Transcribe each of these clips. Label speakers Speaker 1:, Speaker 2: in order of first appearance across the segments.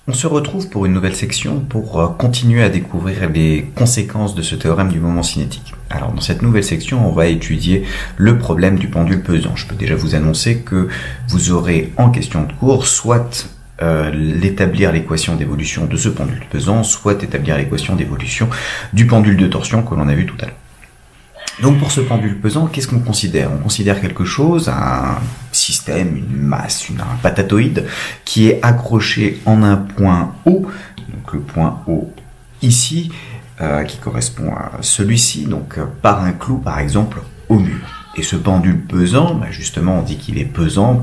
Speaker 1: On se retrouve pour une nouvelle section pour continuer à découvrir les conséquences de ce théorème du moment cinétique. Alors dans cette nouvelle section, on va étudier le problème du pendule pesant. Je peux déjà vous annoncer que vous aurez en question de cours soit l'établir l'équation d'évolution de ce pendule pesant, soit établir l'équation d'évolution du pendule de torsion que l'on a vu tout à l'heure. Donc pour ce pendule pesant, qu'est-ce qu'on considère? On considère quelque chose, un système, une masse, un patatoïde, qui est accroché en un point O, donc le point O ici, qui correspond à celui-ci, donc par un clou par exemple au mur. Et ce pendule pesant, justement on dit qu'il est pesant,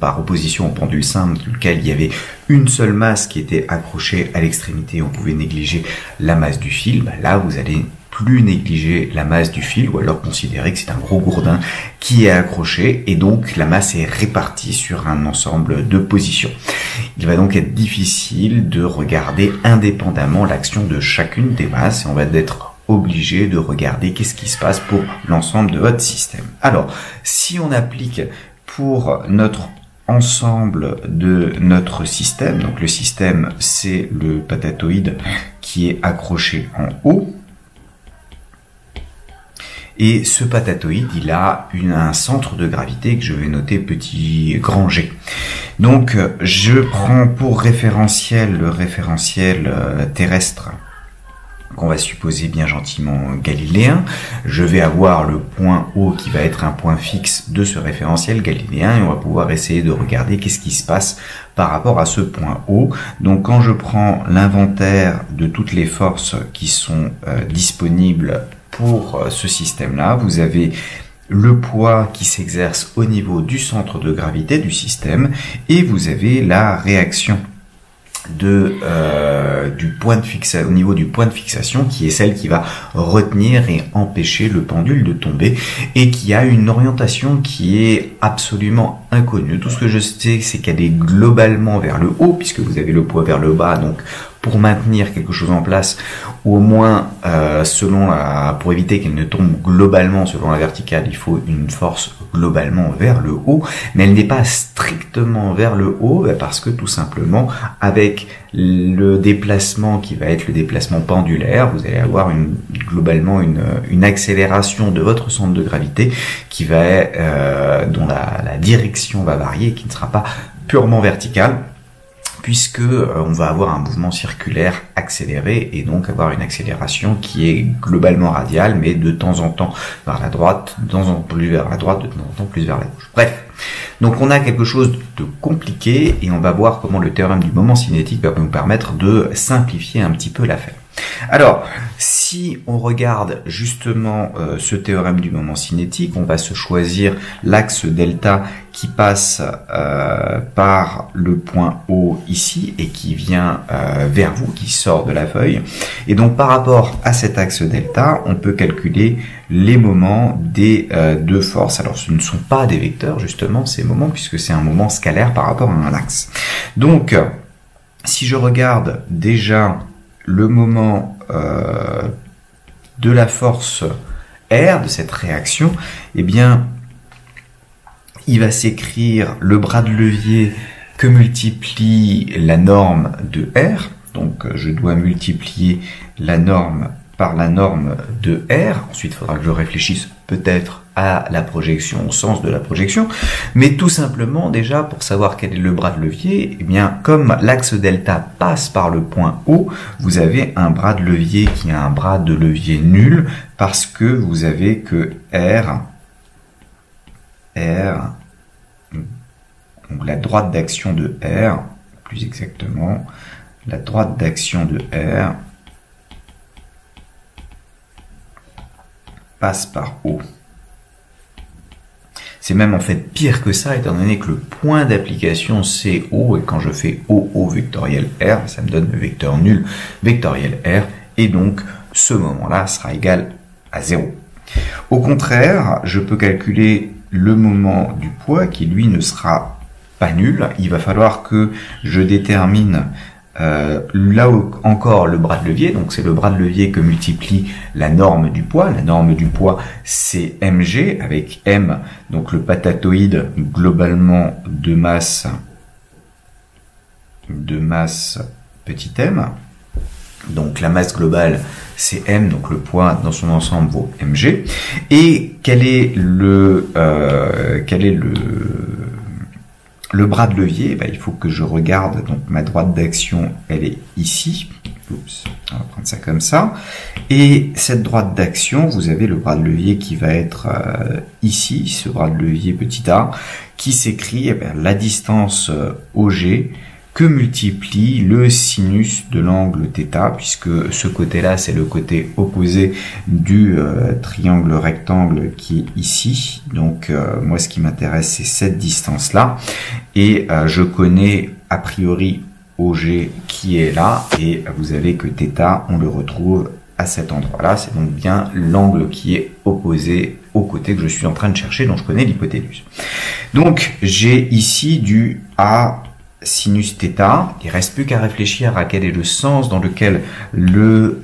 Speaker 1: par opposition au pendule simple, dans lequel il y avait une seule masse qui était accrochée à l'extrémité, on pouvait négliger la masse du fil, là vous allez plus négliger la masse du fil, ou alors considérer que c'est un gros gourdin qui est accroché, et donc la masse est répartie sur un ensemble de positions. Il va donc être difficile de regarder indépendamment l'action de chacune des masses, et on va être obligé de regarder qu'est-ce qui se passe pour l'ensemble de votre système. Alors, si on applique pour notre ensemble de notre système, donc le système c'est le patatoïde qui est accroché en haut, et ce patatoïde, il a un centre de gravité que je vais noter petit grand G. Donc, je prends pour référentiel le référentiel terrestre, qu'on va supposer bien gentiment galiléen. Je vais avoir le point O qui va être un point fixe de ce référentiel galiléen, et on va pouvoir essayer de regarder qu'est-ce qui se passe par rapport à ce point O. Donc quand je prends l'inventaire de toutes les forces qui sont disponibles pour ce système-là, vous avez le poids qui s'exerce au niveau du centre de gravité du système, et vous avez la réaction du point de fixation, au niveau du point de fixation, qui est celle qui va retenir et empêcher le pendule de tomber, et qui a une orientation qui est absolument inconnue. Tout ce que je sais, c'est qu'elle est globalement vers le haut, puisque vous avez le poids vers le bas, donc pour maintenir quelque chose en place, ou au moins pour éviter qu'elle ne tombe globalement selon la verticale, il faut une force globalement vers le haut, mais elle n'est pas strictement vers le haut, parce que tout simplement avec le déplacement qui va être le déplacement pendulaire, vous allez avoir globalement une accélération de votre centre de gravité qui va dont la direction va varier, qui ne sera pas purement verticale, puisque on va avoir un mouvement circulaire accéléré, et donc avoir une accélération qui est globalement radiale, mais de temps en temps vers la droite, de temps en temps plus vers la droite, de temps en temps plus vers la gauche. Bref, donc on a quelque chose de compliqué, et on va voir comment le théorème du moment cinétique va nous permettre de simplifier un petit peu l'affaire. Alors, si on regarde justement ce théorème du moment cinétique, on va se choisir l'axe delta qui passe par le point O ici, et qui vient vers vous, qui sort de la feuille. Et donc par rapport à cet axe delta, on peut calculer les moments des deux forces. Alors ce ne sont pas des vecteurs justement ces moments, puisque c'est un moment scalaire par rapport à un axe. Donc si je regarde déjà le moment de la force R, de cette réaction, eh bien, il va s'écrire le bras de levier que multiplie la norme de R. Donc, je dois multiplier la norme par la norme de R. Ensuite, il faudra que je réfléchisse peut-être à la projection, au sens de la projection, mais tout simplement déjà pour savoir quel est le bras de levier, eh bien comme l'axe delta passe par le point O, vous avez un bras de levier qui est un bras de levier nul, parce que vous avez que R, donc la droite d'action de R, plus exactement, la droite d'action de R passe par O. C'est même en fait pire que ça, étant donné que le point d'application c'est O, et quand je fais O vectoriel R, ça me donne le vecteur nul vectoriel R, et donc ce moment-là sera égal à 0. Au contraire, je peux calculer le moment du poids qui lui ne sera pas nul. Il va falloir que je détermine là encore le bras de levier, donc c'est le bras de levier que multiplie la norme du poids. La norme du poids c'est mg, avec m, donc le patatoïde globalement de masse de masse petit m. Donc la masse globale c'est m, donc le poids dans son ensemble vaut mg. Et quel est le bras de levier? Il faut que je regarde, donc ma droite d'action elle est ici. Oups, on va prendre ça comme ça. Et cette droite d'action, vous avez le bras de levier qui va être ici, ce bras de levier petit a, qui s'écrit la distance OG que multiplie le sinus de l'angle θ, puisque ce côté-là, c'est le côté opposé du triangle rectangle qui est ici. Donc, moi, ce qui m'intéresse, c'est cette distance-là. Et je connais a priori OG qui est là, et vous savez que θ, on le retrouve à cet endroit-là. C'est donc bien l'angle qui est opposé au côté que je suis en train de chercher, dont je connais l'hypoténuse. Donc, j'ai ici du A sinus θ. Il reste plus qu'à réfléchir à quel est le sens dans lequel le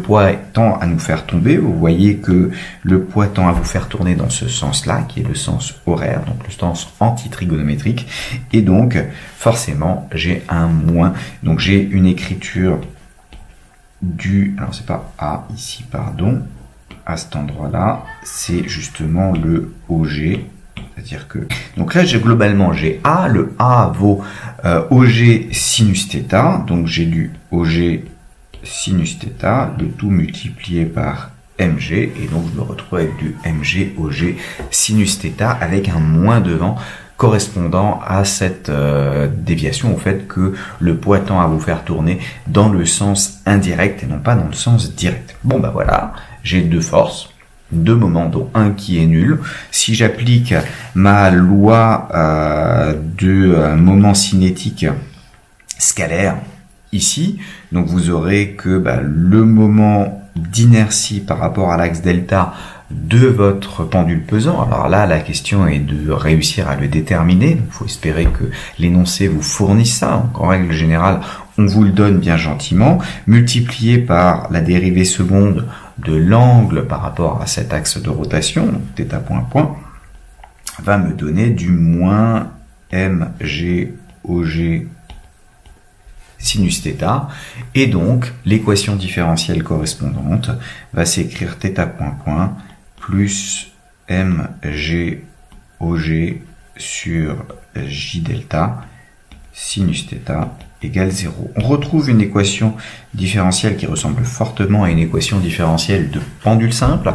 Speaker 1: poids tend à nous faire tomber. Vous voyez que le poids tend à vous faire tourner dans ce sens-là, qui est le sens horaire, donc le sens antitrigonométrique. Et donc, forcément, j'ai un moins. Donc, j'ai une écriture du... Alors, c'est pas A ici, pardon. À cet endroit-là, c'est justement le OG. C'est-à-dire que, donc là, globalement, j'ai A, le A vaut OG sinus θ, donc j'ai du OG sinus θ, le tout multiplié par mg, et donc je me retrouve avec du mg OG sinus θ avec un moins devant, correspondant à cette déviation, au fait que le poids tend à vous faire tourner dans le sens indirect et non pas dans le sens direct. Bon, bah voilà, j'ai deux forces. Deux moments, dont un qui est nul. Si j'applique ma loi de moment cinétique scalaire ici, donc vous aurez que le moment d'inertie par rapport à l'axe delta de votre pendule pesant. Alors là, la question est de réussir à le déterminer. Il faut espérer que l'énoncé vous fournisse ça. Donc, en règle générale, on vous le donne bien gentiment, multiplié par la dérivée seconde de l'angle par rapport à cet axe de rotation, donc θ point point, va me donner du moins mg OG sinus θ, et donc l'équation différentielle correspondante va s'écrire θ point point plus mg OG sur j delta sinus θ égale 0. On retrouve une équation différentielle qui ressemble fortement à une équation différentielle de pendule simple.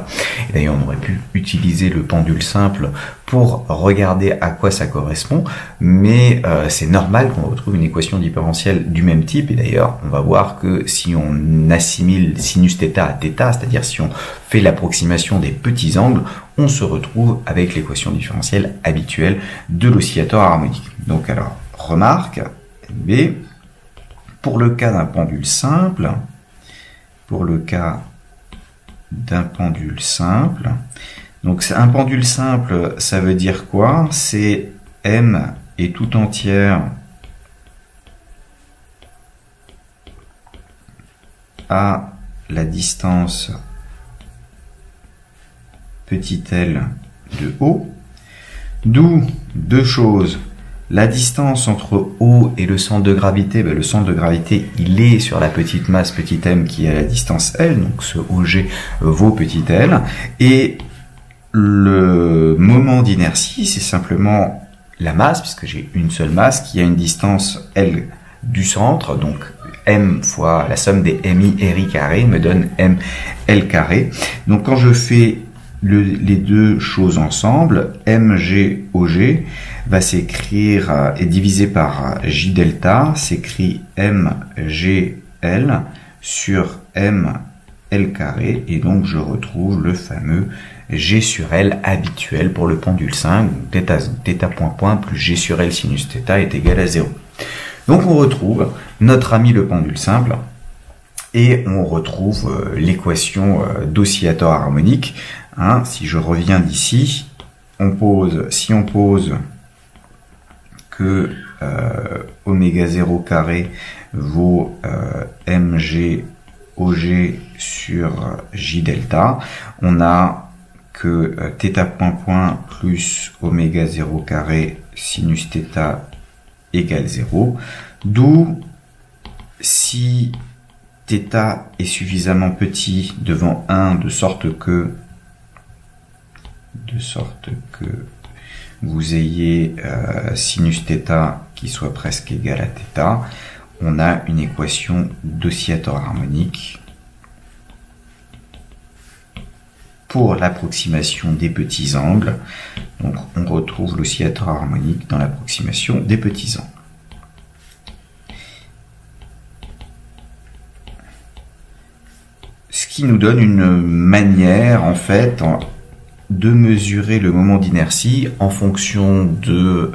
Speaker 1: Et d'ailleurs, on aurait pu utiliser le pendule simple pour regarder à quoi ça correspond, mais c'est normal qu'on retrouve une équation différentielle du même type. Et d'ailleurs, on va voir que si on assimile sinus θ à θ, c'est-à-dire si on fait l'approximation des petits angles, on se retrouve avec l'équation différentielle habituelle de l'oscillateur harmonique. Donc alors, remarque, B, pour le cas d'un pendule simple, donc un pendule simple, ça veut dire quoi? C'est M est tout entière à la distance petit l de O, d'où deux choses. La distance entre O et le centre de gravité, le centre de gravité, il est sur la petite masse petit m qui est à la distance L, donc ce OG vaut petit l. Et le moment d'inertie, c'est simplement la masse, puisque j'ai une seule masse qui a une distance L du centre, donc m fois la somme des mi ri carré me donne m L carré. Donc quand je fais les deux choses ensemble, mg OG va s'écrire et divisé par j delta, s'écrit mgl sur m L carré, et donc je retrouve le fameux G sur L habituel pour le pendule 5, θ point point plus G sur L sinus θ est égal à 0. Donc on retrouve notre ami le pendule simple, et on retrouve l'équation d'oscillateur harmonique. Si je reviens d'ici, si on pose que oméga 0 carré vaut mg OG sur j delta, on a que θ point point plus oméga 0 carré sinus θ égale 0, d'où si θ est suffisamment petit devant 1 de sorte que vous ayez sinus θ qui soit presque égal à θ, on a une équation d'oscillateur harmonique pour l'approximation des petits angles. Donc on retrouve l'oscillateur harmonique dans l'approximation des petits angles. Ce qui nous donne une manière en fait de mesurer le moment d'inertie en fonction de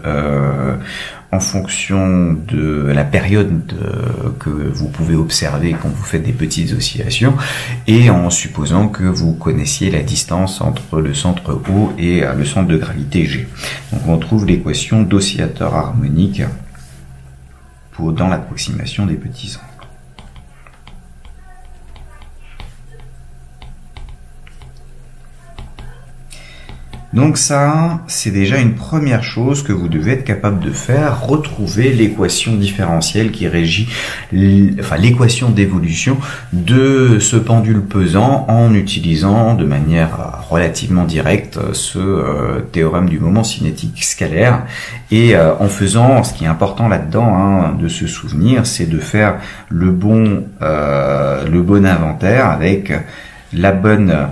Speaker 1: la période que vous pouvez observer quand vous faites des petites oscillations, et en supposant que vous connaissiez la distance entre le centre O et le centre de gravité G. Donc on trouve l'équation d'oscillateur harmonique dans l'approximation des petits angles. Donc ça, c'est déjà une première chose que vous devez être capable de faire, retrouver l'équation différentielle qui régit, l'équation d'évolution de ce pendule pesant en utilisant de manière relativement directe ce théorème du moment cinétique scalaire, et en faisant, ce qui est important là-dedans de se souvenir, c'est de faire le bon inventaire avec la bonne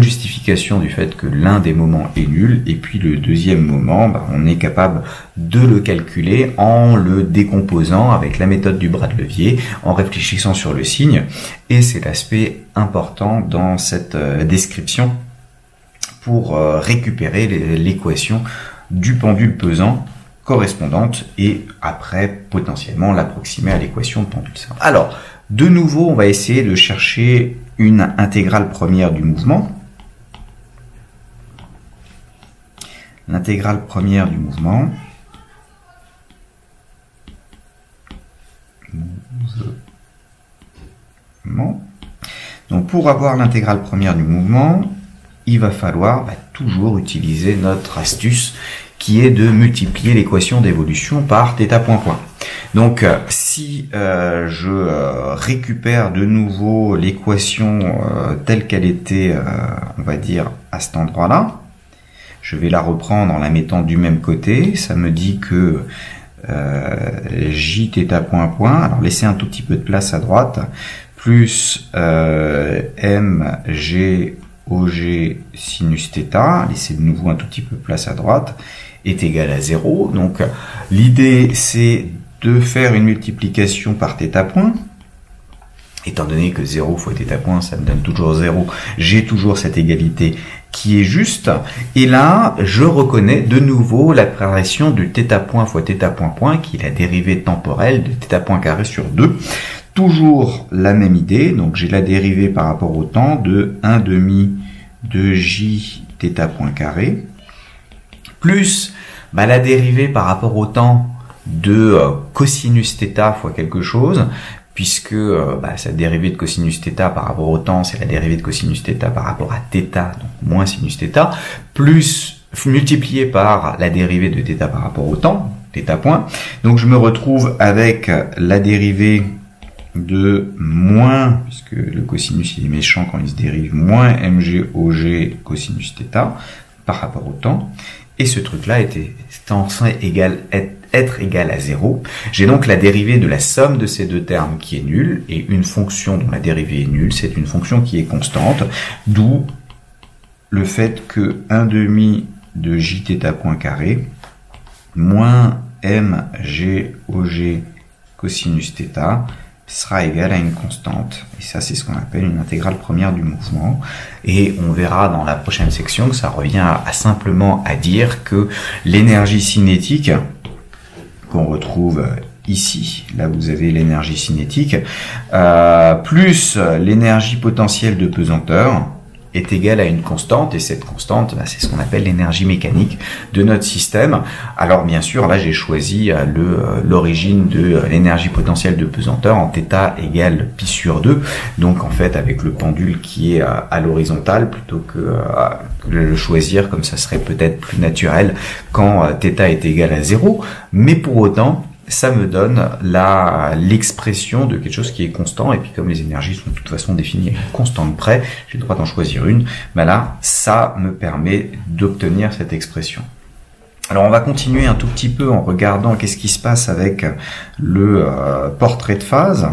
Speaker 1: justification du fait que l'un des moments est nul, et puis le deuxième moment, on est capable de le calculer en le décomposant avec la méthode du bras de levier, en réfléchissant sur le signe, et c'est l'aspect important dans cette description pour récupérer l'équation du pendule pesant correspondante, et après potentiellement l'approximer à l'équation de pendule simple. Alors, de nouveau, on va essayer de chercher une intégrale première du mouvement. L'intégrale première du mouvement. Donc pour avoir l'intégrale première du mouvement, il va falloir toujours utiliser notre astuce qui est de multiplier l'équation d'évolution par θ point point. Donc si je récupère de nouveau l'équation telle qu'elle était, on va dire, à cet endroit-là, je vais la reprendre en la mettant du même côté. Ça me dit que Jθ point point, alors laissez un tout petit peu de place à droite, plus mg OG sinus θ, laissez de nouveau un tout petit peu de place à droite, est égal à 0. Donc l'idée c'est de faire une multiplication par θ point. Étant donné que 0 fois θ point, ça me donne toujours 0, j'ai toujours cette égalité qui est juste. Et là, je reconnais de nouveau la progression de θ point fois θ point point, qui est la dérivée temporelle de θ point carré sur 2. Toujours la même idée, donc j'ai la dérivée par rapport au temps de 1/2 de j θ point carré, plus la dérivée par rapport au temps de cosinus θ fois quelque chose, puisque sa dérivée de cosinus θ par rapport au temps, c'est la dérivée de cosinus θ par rapport à θ, donc moins sinus θ, plus multiplié par la dérivée de θ par rapport au temps, θ point. Donc je me retrouve avec la dérivée de moins, puisque le cosinus il est méchant quand il se dérive, moins mg OG cosinus θ par rapport au temps, et ce truc-là était censé être égal à 0. J'ai donc la dérivée de la somme de ces deux termes qui est nulle, et une fonction dont la dérivée est nulle, c'est une fonction qui est constante, d'où le fait que 1/2 de jθ point carré moins mg OG cosinus θ sera égal à une constante. Et ça, c'est ce qu'on appelle une intégrale première du mouvement. Et on verra dans la prochaine section que ça revient simplement à dire que l'énergie cinétique qu'on retrouve ici, là vous avez l'énergie cinétique, plus l'énergie potentielle de pesanteur, est égale à une constante, et cette constante, c'est ce qu'on appelle l'énergie mécanique de notre système. Alors bien sûr, là j'ai choisi l'origine de l'énergie potentielle de pesanteur en θ égale pi sur 2, donc en fait avec le pendule qui est à l'horizontale, plutôt que le choisir comme ça serait peut-être plus naturel quand θ est égal à 0, mais pour autant, ça me donne l'expression de quelque chose qui est constant, et puis comme les énergies sont de toute façon définies à une constante près, j'ai le droit d'en choisir une, ben là, ça me permet d'obtenir cette expression. Alors on va continuer un tout petit peu en regardant qu'est-ce qui se passe avec le portrait de phase.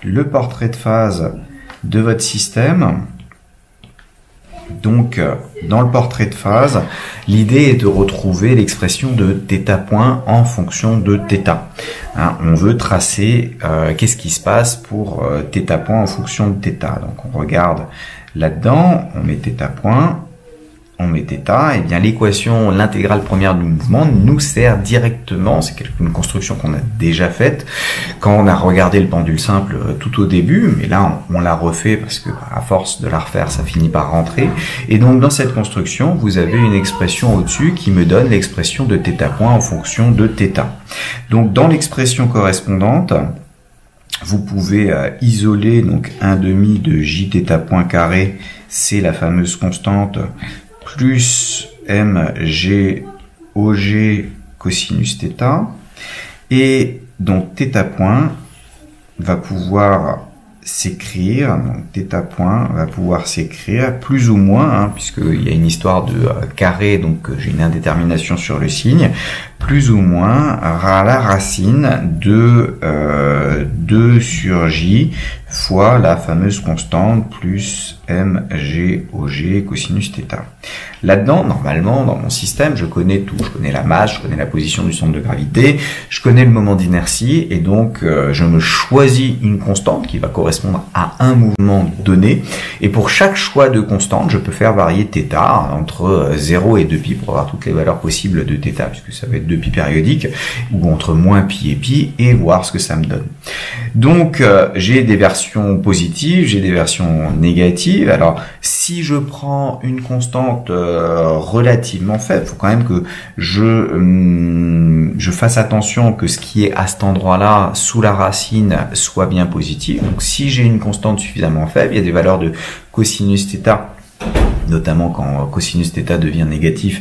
Speaker 1: Le portrait de phase de votre système. Donc, dans le portrait de phase, l'idée est de retrouver l'expression de θ point en fonction de θ. Hein, on veut tracer qu'est-ce qui se passe pour θ point en fonction de θ. Donc, on regarde là-dedans, on met θ point, on met θ, et bien l'équation, l'intégrale première du mouvement nous sert directement, c'est une construction qu'on a déjà faite quand on a regardé le pendule simple tout au début, mais là on l'a refait parce que à force de la refaire, ça finit par rentrer. Et donc dans cette construction, vous avez une expression au-dessus qui me donne l'expression de θ point en fonction de θ. Donc dans l'expression correspondante, vous pouvez isoler donc 1/2 de jθ point carré, c'est la fameuse constante, plus mg og cosinus θ, et donc θ point va pouvoir s'écrire, donc θ point va pouvoir s'écrire plus ou moins, hein, puisqu'il y a une histoire de carré, donc j'ai une indétermination sur le signe, plus ou moins à la racine de 2 sur j fois la fameuse constante plus mg og cosinus θ. Là-dedans, normalement, dans mon système, je connais tout. Je connais la masse, je connais la position du centre de gravité, je connais le moment d'inertie, et donc je me choisis une constante qui va correspondre à un mouvement donné. Et pour chaque choix de constante, je peux faire varier θ entre 0 et 2π pour avoir toutes les valeurs possibles de θ, puisque ça va être 2π périodique, ou entre moins pi et pi, et voir ce que ça me donne. Donc, j'ai des versions positives, j'ai des versions négatives. Alors, si je prends une constante relativement faible, il faut quand même que je fasse attention que ce qui est à cet endroit-là, sous la racine, soit bien positif. Donc, si j'ai une constante suffisamment faible, il y a des valeurs de cosinus θ, notamment quand cosinus θ devient négatif,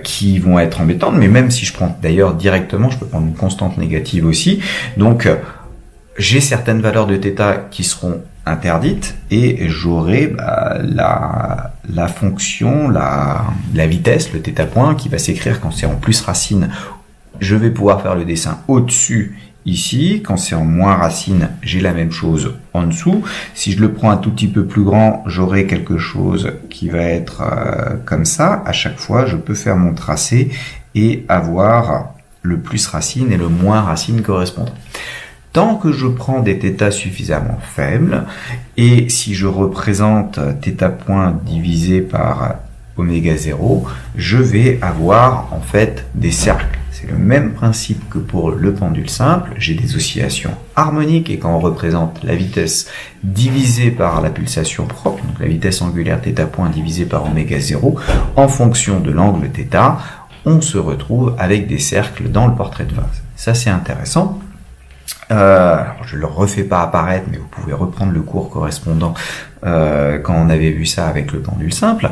Speaker 1: qui vont être embêtantes, mais même si je prends d'ailleurs directement, je peux prendre une constante négative aussi. Donc, j'ai certaines valeurs de θ qui seront interdites, et j'aurai la fonction, la vitesse, le θ point, qui va s'écrire quand c'est en plus racine. Je vais pouvoir faire le dessin au-dessus ici. Quand c'est en moins racine, j'ai la même chose en dessous. Si je le prends un tout petit peu plus grand, j'aurai quelque chose qui va être comme ça. À chaque fois, je peux faire mon tracé et avoir le plus racine et le moins racine correspondant. Tant que je prends des θ suffisamment faibles, et si je représente θ point divisé par oméga 0, je vais avoir en fait des cercles. C'est le même principe que pour le pendule simple, j'ai des oscillations harmoniques, et quand on représente la vitesse divisée par la pulsation propre, donc la vitesse angulaire θ point divisée par oméga 0, en fonction de l'angle θ, on se retrouve avec des cercles dans le portrait de phase. Ça, c'est intéressant. Alors je ne le refais pas apparaître, mais vous pouvez reprendre le cours correspondant quand on avait vu ça avec le pendule simple.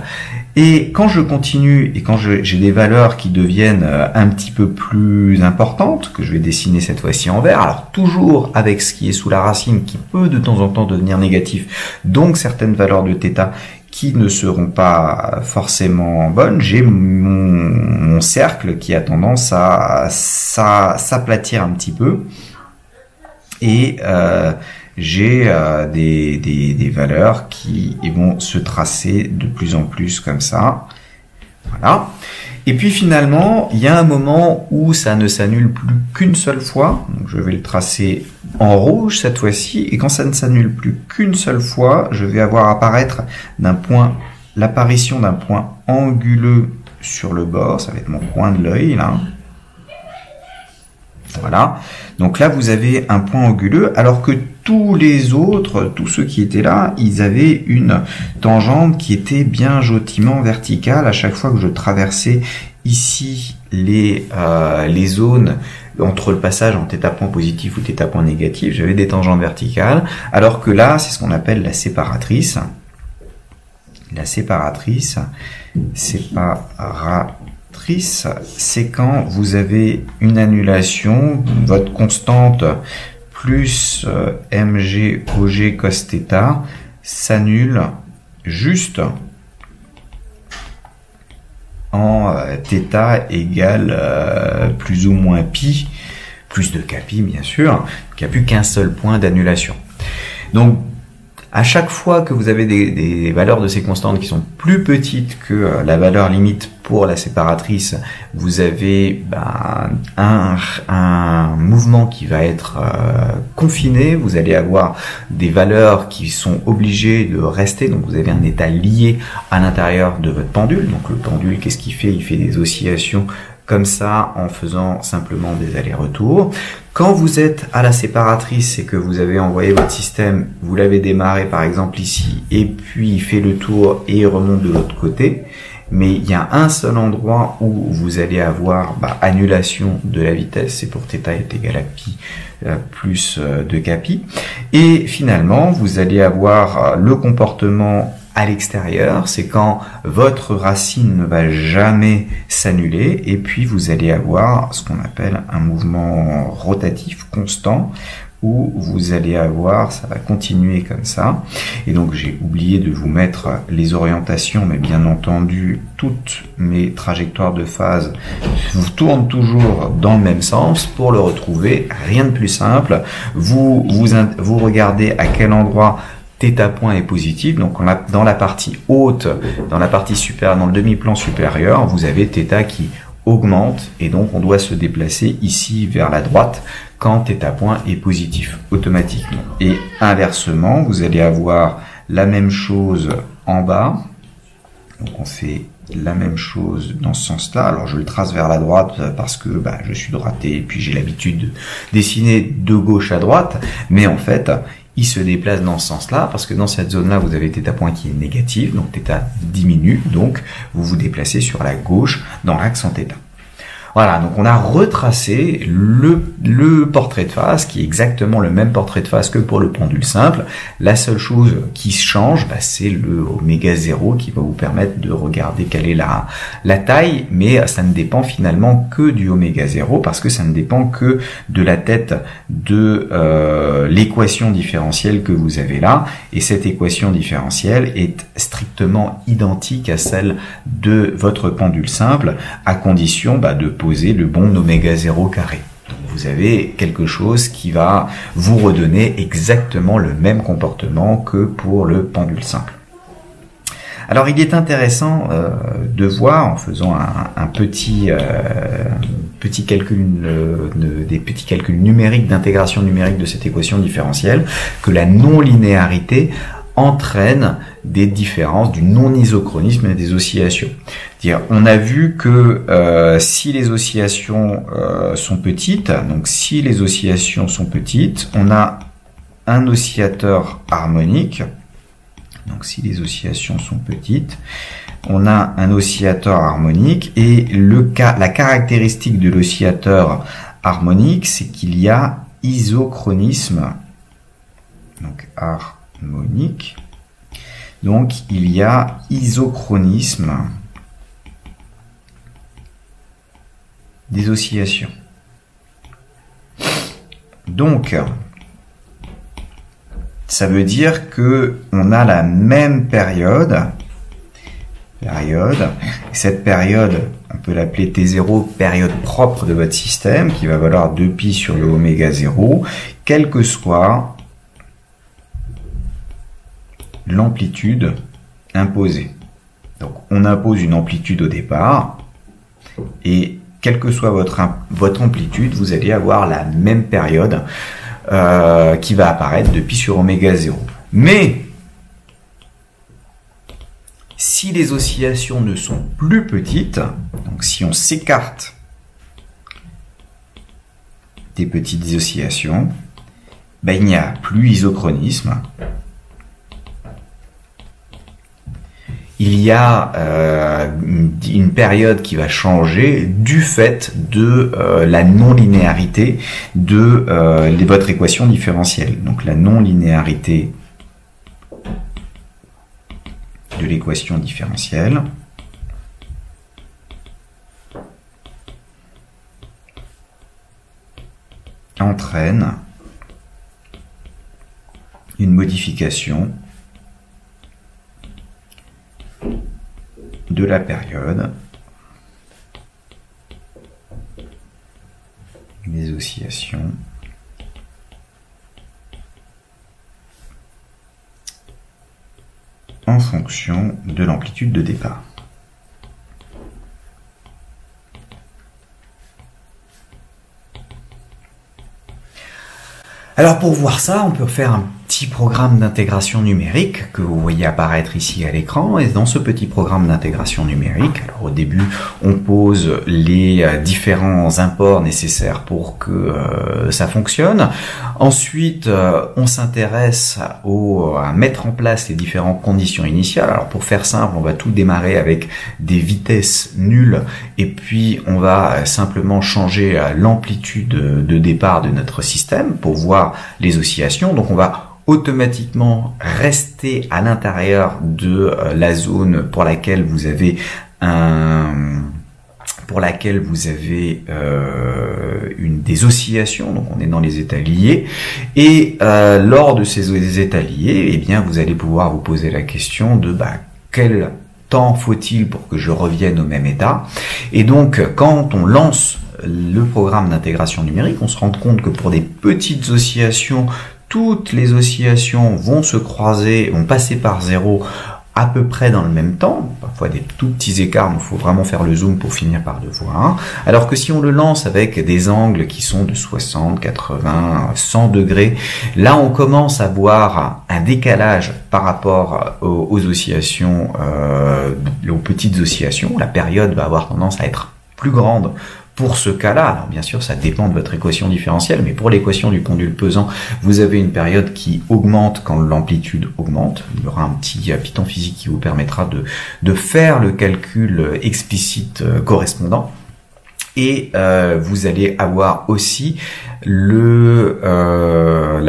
Speaker 1: Et quand je continue, et quand j'ai des valeurs qui deviennent un petit peu plus importantes, que je vais dessiner cette fois-ci en vert, alors toujours avec ce qui est sous la racine, qui peut de temps en temps devenir négatif, donc certaines valeurs de θ qui ne seront pas forcément bonnes, j'ai mon cercle qui a tendance à s'aplatir un petit peu. Et j'ai des valeurs qui vont se tracer de plus en plus comme ça. Voilà. Et puis finalement, il y a un moment où ça ne s'annule plus qu'une seule fois. Donc je vais le tracer en rouge cette fois-ci. Et quand ça ne s'annule plus qu'une seule fois, je vais avoir apparaître l'apparition d'un point anguleux sur le bord. Ça va être mon coin de l'œil là. Voilà. Donc là, vous avez un point anguleux, alors que tous les autres, tous ceux qui étaient là, ils avaient une tangente qui était bien joliment verticale. À chaque fois que je traversais ici les zones entre le passage en θ point positif ou θ point négatif, j'avais des tangentes verticales, alors que là, c'est ce qu'on appelle la séparatrice. La séparatrice, c'est quand vous avez une annulation, votre constante plus mg og cos θ s'annule juste en θ égale plus ou moins pi, plus de kpi bien sûr, qui a plus qu'un seul point d'annulation. Donc à chaque fois que vous avez des valeurs de ces constantes qui sont plus petites que la valeur limite pour la séparatrice, vous avez un mouvement qui va être confiné. Vous allez avoir des valeurs qui sont obligées de rester. Donc vous avez un état lié à l'intérieur de votre pendule. Donc le pendule, qu'est-ce qu'il fait? Il fait des oscillations comme ça en faisant simplement des allers-retours. Quand vous êtes à la séparatrice et que vous avez envoyé votre système, vous l'avez démarré par exemple ici, et puis il fait le tour et il remonte de l'autre côté, mais il y a un seul endroit où vous allez avoir annulation de la vitesse, c'est pour θ est égal à pi plus 2 kpi, et finalement vous allez avoir le comportement à l'extérieur, c'est quand votre racine ne va jamais s'annuler, et puis vous allez avoir ce qu'on appelle un mouvement rotatif constant, où vous allez avoir, ça va continuer comme ça. Et donc j'ai oublié de vous mettre les orientations, mais bien entendu toutes mes trajectoires de phase vous tournent toujours dans le même sens. Pour le retrouver, rien de plus simple, vous regardez à quel endroit θ point est positif, donc dans la partie haute, dans la partie supérieure, dans le demi-plan supérieur, vous avez θ qui augmente, et donc on doit se déplacer ici vers la droite quand θ point est positif automatiquement. Et inversement, vous allez avoir la même chose en bas, donc on fait la même chose dans ce sens-là. Alors je le trace vers la droite parce que je suis droitier et puis j'ai l'habitude de dessiner de gauche à droite, mais en fait il se déplace dans ce sens-là, parce que dans cette zone-là, vous avez θ point qui est négatif, donc θ diminue, donc vous vous déplacez sur la gauche dans l'axe en θ. Voilà, donc on a retracé le portrait de phase, qui est exactement le même portrait de phase que pour le pendule simple. La seule chose qui change, c'est le oméga 0 qui va vous permettre de regarder quelle est la taille, mais ça ne dépend finalement que du oméga 0, parce que ça ne dépend que de la tête de l'équation différentielle que vous avez là, et cette équation différentielle est strictement identique à celle de votre pendule simple, à condition de poser le bon oméga 0 carré. Donc vous avez quelque chose qui va vous redonner exactement le même comportement que pour le pendule simple. Alors il est intéressant de voir, en faisant un petit calcul, des petits calculs numériques, d'intégration numérique de cette équation différentielle, que la non-linéarité entraîne des différences, du non-isochronisme et des oscillations. On a vu que si les oscillations sont petites, donc si les oscillations sont petites, on a un oscillateur harmonique. Donc si les oscillations sont petites, on a un oscillateur harmonique, et la caractéristique de l'oscillateur harmonique, c'est qu'il y a isochronisme. Donc harmonique. Donc il y a isochronisme des oscillations. Donc ça veut dire que on a la même période. Cette période, on peut l'appeler T0, période propre de votre système, qui va valoir 2π sur le oméga 0, quelle que soit l'amplitude imposée. Donc on impose une amplitude au départ, et quelle que soit votre amplitude, vous allez avoir la même période qui va apparaître de π sur oméga 0. Mais si les oscillations ne sont plus petites, donc si on s'écarte des petites oscillations, ben, il n'y a plus isochronisme. Il y a une période qui va changer du fait de la non-linéarité de votre équation différentielle. Donc la non-linéarité de l'équation différentielle entraîne une modification de la période des oscillations en fonction de l'amplitude de départ. Alors pour voir ça, on peut faire un petit programme d'intégration numérique que vous voyez apparaître ici à l'écran. Et dans ce petit programme d'intégration numérique, alors au début, on pose les différents imports nécessaires pour que ça fonctionne. Ensuite, on s'intéresse à mettre en place les différentes conditions initiales. Alors pour faire simple, on va tout démarrer avec des vitesses nulles et puis on va simplement changer l'amplitude de départ de notre système pour voir les oscillations. Donc on va automatiquement rester à l'intérieur de la zone pour laquelle vous avez des oscillations, donc on est dans les états liés, et lors de ces états liés, eh bien vous allez pouvoir vous poser la question de quel temps faut-il pour que je revienne au même état. Et donc quand on lance le programme d'intégration numérique, on se rend compte que pour des petites oscillations, toutes les oscillations vont se croiser, vont passer par 0 à peu près dans le même temps, parfois des tout petits écarts, mais il faut vraiment faire le zoom pour finir par le voir. Alors que si on le lance avec des angles qui sont de 60, 80, 100 degrés, là on commence à voir un décalage par rapport aux oscillations, aux petites oscillations. La période va avoir tendance à être plus grande pour ce cas-là. Alors bien sûr, ça dépend de votre équation différentielle, mais pour l'équation du pendule pesant, vous avez une période qui augmente quand l'amplitude augmente. Il y aura un petit piton physique qui vous permettra de faire le calcul explicite correspondant. Et vous allez avoir aussi la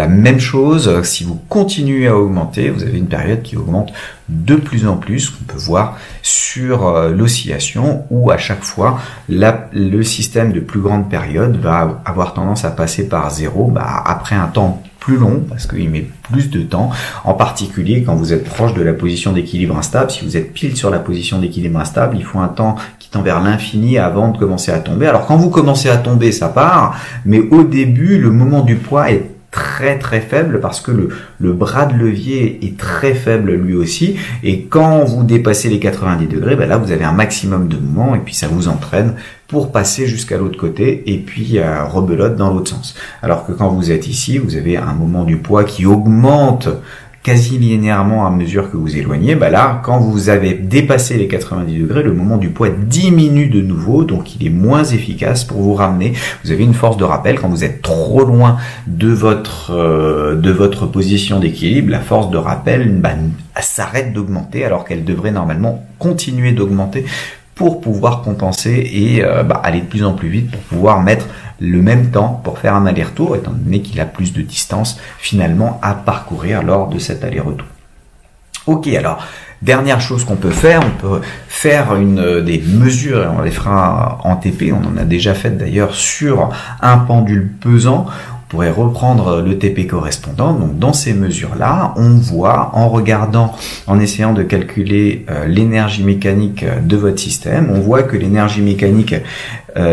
Speaker 1: même chose si vous continuez à augmenter. Vous avez une période qui augmente de plus en plus, qu'on peut voir sur l'oscillation, où à chaque fois le système de plus grande période va avoir tendance à passer par 0 après un temps plus long, parce qu'il met plus de temps, en particulier quand vous êtes proche de la position d'équilibre instable. Si vous êtes pile sur la position d'équilibre instable, il faut un temps qui tend vers l'infini avant de commencer à tomber. Alors quand vous commencez à tomber, ça part, mais au début, le moment du poids est très très faible parce que le bras de levier est très faible lui aussi, et quand vous dépassez les 90 degrés, là vous avez un maximum de mouvement et puis ça vous entraîne pour passer jusqu'à l'autre côté et puis rebelote dans l'autre sens. Alors que quand vous êtes ici, vous avez un moment du poids qui augmente quasi linéairement à mesure que vous éloignez. Là, quand vous avez dépassé les 90 degrés, le moment du poids diminue de nouveau, donc il est moins efficace pour vous ramener. Vous avez une force de rappel. Quand vous êtes trop loin de votre position d'équilibre, la force de rappel s'arrête d'augmenter alors qu'elle devrait normalement continuer d'augmenter pour pouvoir compenser et aller de plus en plus vite pour pouvoir mettre le même temps pour faire un aller-retour, étant donné qu'il a plus de distance finalement à parcourir lors de cet aller-retour. Ok, alors dernière chose qu'on peut faire, on peut faire des mesures, et on les fera en TP, on en a déjà fait d'ailleurs sur un pendule pesant. On pourrait reprendre le TP correspondant. Donc dans ces mesures-là, on voit, en essayant de calculer l'énergie mécanique de votre système, on voit que l'énergie mécanique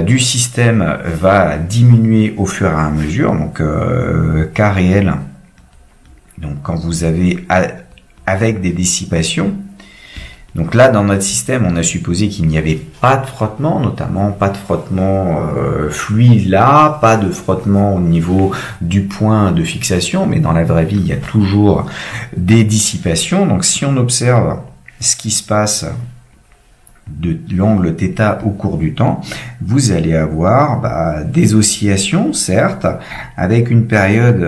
Speaker 1: du système va diminuer au fur et à mesure. Donc K réel, donc quand vous avez avec des dissipations. Donc là, dans notre système, on a supposé qu'il n'y avait pas de frottement, notamment pas de frottement fluide là, pas de frottement au niveau du point de fixation, mais dans la vraie vie, il y a toujours des dissipations. Donc si on observe ce qui se passe de l'angle θ au cours du temps, vous allez avoir des oscillations, certes, avec une période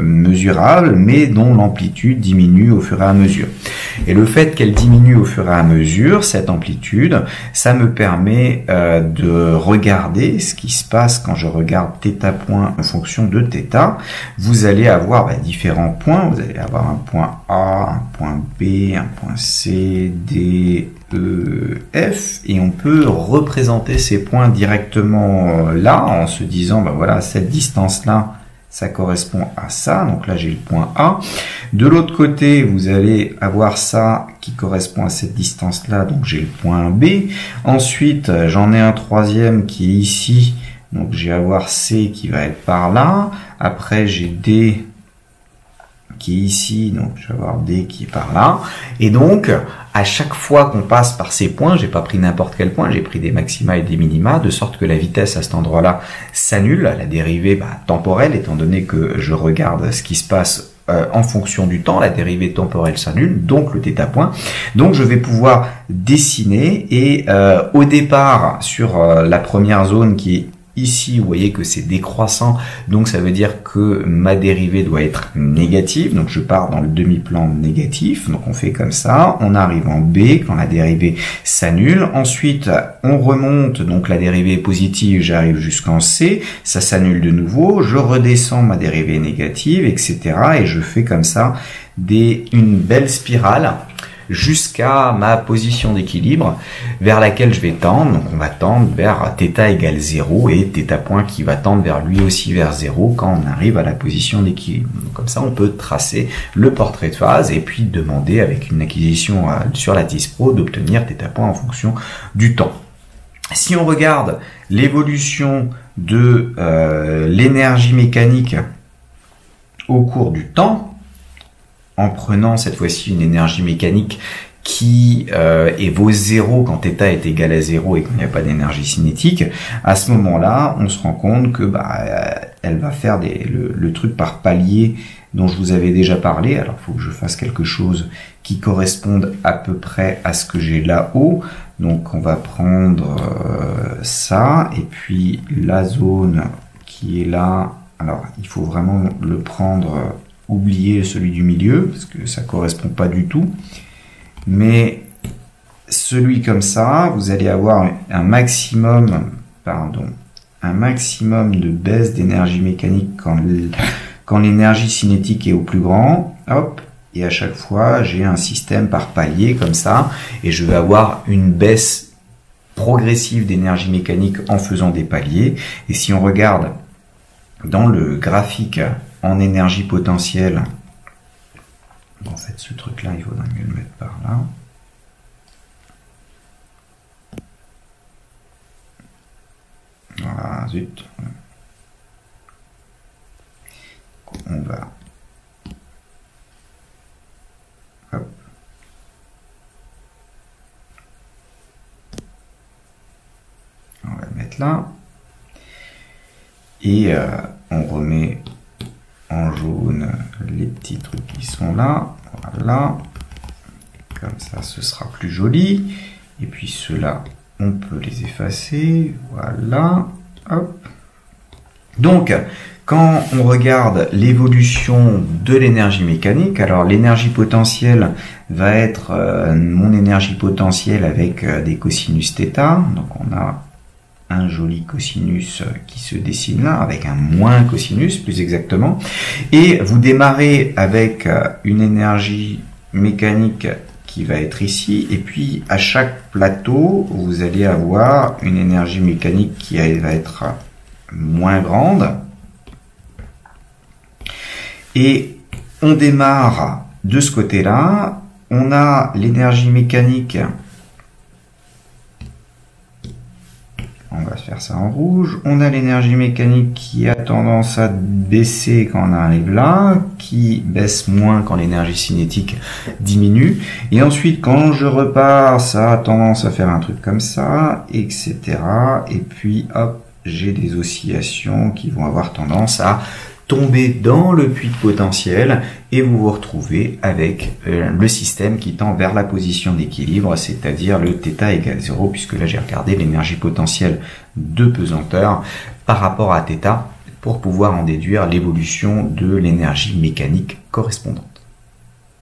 Speaker 1: mesurable, mais dont l'amplitude diminue au fur et à mesure. Et le fait qu'elle diminue au fur et à mesure, cette amplitude, ça me permet de regarder ce qui se passe quand je regarde θ point en fonction de θ. Vous allez avoir différents points, vous allez avoir un point A, un point B, un point C, D, E, F, et on peut représenter ces points directement là, en se disant, voilà, cette distance-là, ça correspond à ça, donc là j'ai le point A. De l'autre côté, vous allez avoir ça qui correspond à cette distance-là, donc j'ai le point B. Ensuite, j'en ai un troisième qui est ici, donc je vais avoir C qui va être par là. Après, j'ai D qui est ici, donc je vais avoir D qui est par là. Et donc, à chaque fois qu'on passe par ces points, j'ai pas pris n'importe quel point, j'ai pris des maxima et des minima, de sorte que la vitesse à cet endroit-là s'annule, la dérivée temporelle, étant donné que je regarde ce qui se passe en fonction du temps, la dérivée temporelle s'annule, donc le θ point. Donc je vais pouvoir dessiner, et au départ, sur la première zone qui est ici, vous voyez que c'est décroissant, donc ça veut dire que ma dérivée doit être négative, donc je pars dans le demi-plan négatif, donc on fait comme ça, on arrive en B quand la dérivée s'annule, ensuite on remonte, donc la dérivée est positive, j'arrive jusqu'en C, ça s'annule de nouveau, je redescends, ma dérivée négative, etc. et je fais comme ça une belle spirale jusqu'à ma position d'équilibre vers laquelle je vais tendre. Donc on va tendre vers θ égale 0 et θ point qui va tendre vers lui aussi vers 0 quand on arrive à la position d'équilibre. Comme ça on peut tracer le portrait de phase et puis demander avec une acquisition sur la TISPRO d'obtenir θ point en fonction du temps. Si on regarde l'évolution de l'énergie mécanique au cours du temps, en prenant cette fois-ci une énergie mécanique qui vaut 0 quand θ est égal à 0 et qu'il n'y a pas d'énergie cinétique, à ce moment-là, on se rend compte que elle va faire le truc par palier dont je vous avais déjà parlé. Alors, il faut que je fasse quelque chose qui corresponde à peu près à ce que j'ai là-haut. Donc, on va prendre ça, et puis la zone qui est là. Alors, il faut vraiment le prendre... oublier celui du milieu, parce que ça correspond pas du tout. Mais celui comme ça, vous allez avoir un maximum de baisse d'énergie mécanique quand l'énergie cinétique est au plus grand. Hop, et à chaque fois, j'ai un système par palier comme ça, et je vais avoir une baisse progressive d'énergie mécanique en faisant des paliers. Et si on regarde dans le graphique en énergie potentielle, en fait ce truc là il faudrait mieux le mettre par là, voilà, zut, on va hop, on va le mettre là, et on remet en jaune les petits trucs qui sont là, voilà, comme ça ce sera plus joli, et puis ceux-là on peut les effacer, voilà, hop. Donc quand on regarde l'évolution de l'énergie mécanique, alors l'énergie potentielle va être mon énergie potentielle avec des cosinus θ, donc on a un joli cosinus qui se dessine là, avec un moins cosinus plus exactement, et vous démarrez avec une énergie mécanique qui va être ici, et puis à chaque plateau vous allez avoir une énergie mécanique qui va être moins grande, et on démarre de ce côté là, on a l'énergie mécanique. On va se faire ça en rouge. On a l'énergie mécanique qui a tendance à baisser quand on arrive là, qui baisse moins quand l'énergie cinétique diminue. Et ensuite, quand je repars, ça a tendance à faire un truc comme ça, etc. Et puis, hop, j'ai des oscillations qui vont avoir tendance à tomber dans le puits de potentiel et vous vous retrouvez avec le système qui tend vers la position d'équilibre, c'est-à-dire le θ égale 0, puisque là j'ai regardé l'énergie potentielle de pesanteur par rapport à θ pour pouvoir en déduire l'évolution de l'énergie mécanique correspondante.